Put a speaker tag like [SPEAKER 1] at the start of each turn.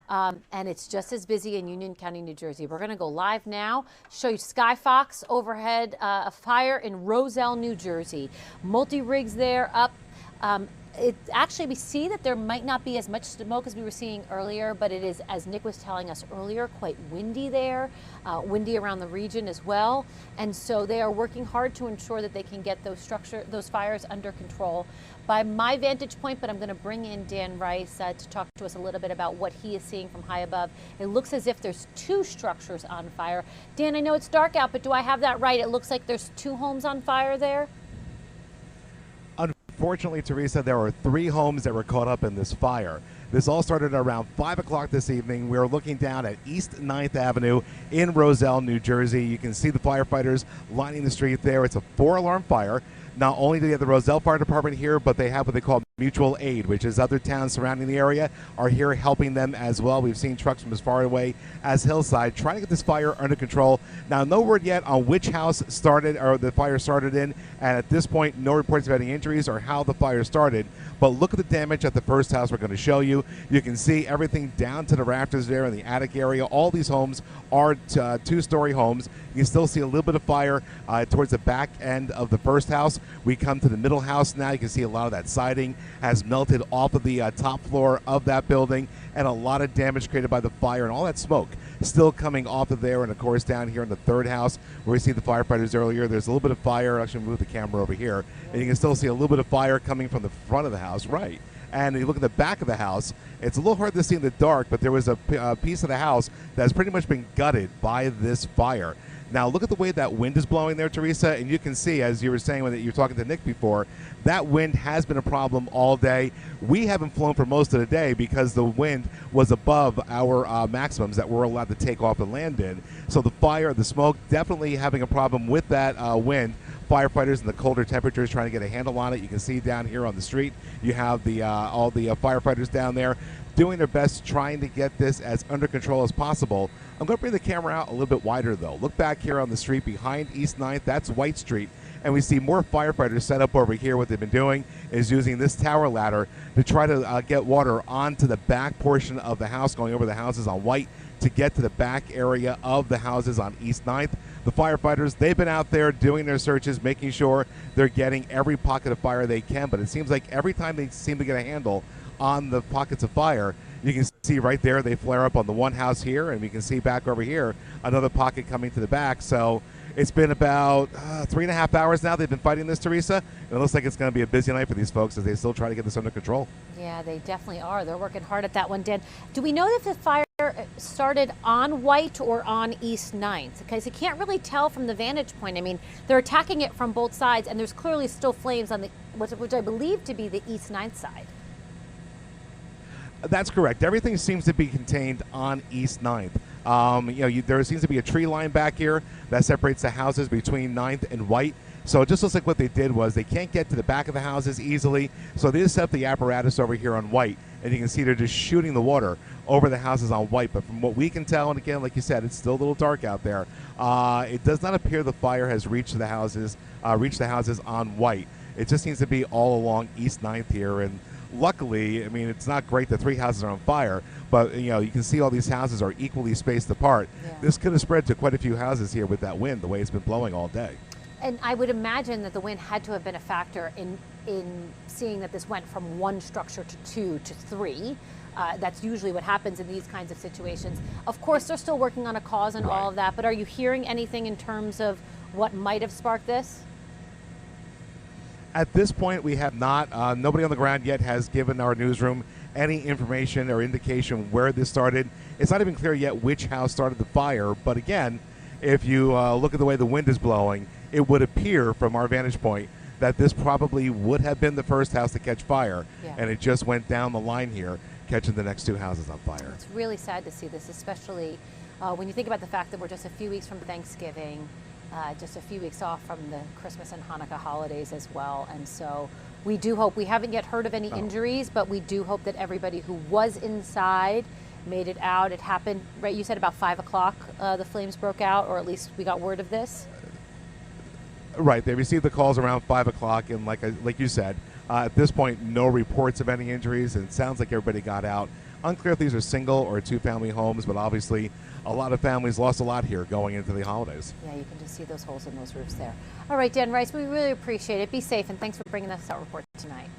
[SPEAKER 1] And it's just as busy in Union County, New Jersey. We're going to go live now, show you Sky Fox overhead, a fire in Roselle, New Jersey. Multi-rigs there up. Actually, we see that there might not be as much smoke as we were seeing earlier, but it is, as Nick was telling us earlier, quite windy there, windy around the region as well. And so they are working hard to ensure that they can get those fires under control. By my vantage point, but I'm going to bring in Dan Rice to talk to us a little bit about what he is seeing from high above. It looks as if there's 2 structures on fire. Dan, I know it's dark out, but do I have that right? It looks like there's 2 homes on fire there?
[SPEAKER 2] Unfortunately, Teresa, there were 3 homes that were caught up in this fire. This all started around 5 o'clock this evening. We are looking down at East 9th Avenue in Roselle, New Jersey. You can see the firefighters lining the street there. It's a 4-alarm fire. Not only do they have the Roselle Fire Department here, but they have what they call mutual aid, which is other towns surrounding the area are here helping them as well. We've seen trucks from as far away as Hillside trying to get this fire under control. Now, no word yet on which house started or the fire started in, and at this point, no reports of any injuries or how the fire started. But look at the damage at the first house we're going to show you. You can see everything down to the rafters there in the attic area. All these homes are 2-story homes. You can still see a little bit of fire towards the back end of the first house. We come to the middle house now. You can see a lot of that siding has melted off of the top floor of that building, and a lot of damage created by the fire and all that smoke still coming off of there. And of course down here in the third house where we see the firefighters earlier, there's a little bit of fire. Actually move the camera over here, and you can still see a little bit of fire coming from the front of the house, right? And if you look at the back of the house, it's a little hard to see in the dark, but there was a piece of the house that has pretty much been gutted by this fire. Now, look at the way that wind is blowing there, Teresa, and you can see, as you were saying when you were talking to Nick before, that wind has been a problem all day. We haven't flown for most of the day because the wind was above our maximums that we're allowed to take off and land in. So the fire, the smoke, definitely having a problem with that wind. Firefighters in the colder temperatures trying to get a handle on it. You can see down here on the street, you have the all the firefighters down there doing their best trying to get this as under control as possible. I'm going to bring the camera out a little bit wider, though. Look back here on the street behind East 9th. That's White Street. And we see more firefighters set up over here. What they've been doing is using this tower ladder to try to get water onto the back portion of the house, going over the houses on White to get to the back area of the houses on East 9th. The firefighters, they've been out there doing their searches, making sure they're getting every pocket of fire they can. But it seems like every time they seem to get a handle on the pockets of fire, you can see right there they flare up on the one house here, and we can see back over here another pocket coming to the back. So it's been about 3.5 hours now they've been fighting this, Teresa. And it looks like it's going to be a busy night for these folks as they still try to get this under control.
[SPEAKER 1] Yeah, they definitely are. They're working hard at that one, Dan. Do we know if the fire started on White or on East 9th? Because you can't really tell from the vantage point. I mean, they're attacking it from both sides, and there's clearly still flames on the which I believe to be the East 9th side.
[SPEAKER 2] That's correct. Everything seems to be contained on East 9th. There seems to be a tree line back here that separates the houses between 9th and White. So it just looks like what they did was they can't get to the back of the houses easily, so they just set up the apparatus over here on White, and you can see they're just shooting the water over the houses on White. But from what we can tell, and again, like you said, it's still a little dark out there, it does not appear the fire has reached the houses on White. It just seems to be all along East 9th here, and luckily, I mean, it's not great that 3 houses are on fire, but you can see all these houses are equally spaced apart. Yeah. This could have spread to quite a few houses here with that wind, the way it's been blowing all day.
[SPEAKER 1] And I would imagine that the wind had to have been a factor in seeing that this went from 1 structure to 2 to 3. That's usually what happens in these kinds of situations. Of course, they're still working on a cause and all of that, but are you hearing anything in terms of what might have sparked this?
[SPEAKER 2] At this point, we have not. Nobody on the ground yet has given our newsroom any information or indication where this started. It's not even clear yet which house started the fire, but again, if you look at the way the wind is blowing, it would appear from our vantage point that this probably would have been the first house to catch fire, and it just went down the line here, catching the next 2 houses on fire.
[SPEAKER 1] It's really sad to see this, especially when you think about the fact that we're just a few weeks from Thanksgiving, just a few weeks off from the Christmas and Hanukkah holidays as well. And so we do hope, we haven't yet heard of any injuries, but we do hope that everybody who was inside made it out. It happened, right, you said about 5 o'clock the flames broke out, or at least we got word of this?
[SPEAKER 2] Right, they received the calls around 5 o'clock, and like you said, at this point, no reports of any injuries, and it sounds like everybody got out unclear if these are single or two-family homes, but obviously a lot of families lost a lot here going into the holidays.
[SPEAKER 1] Yeah, you can just see those holes in those roofs there. All right, Dan Rice, we really appreciate it. Be safe, and thanks for bringing us that report tonight.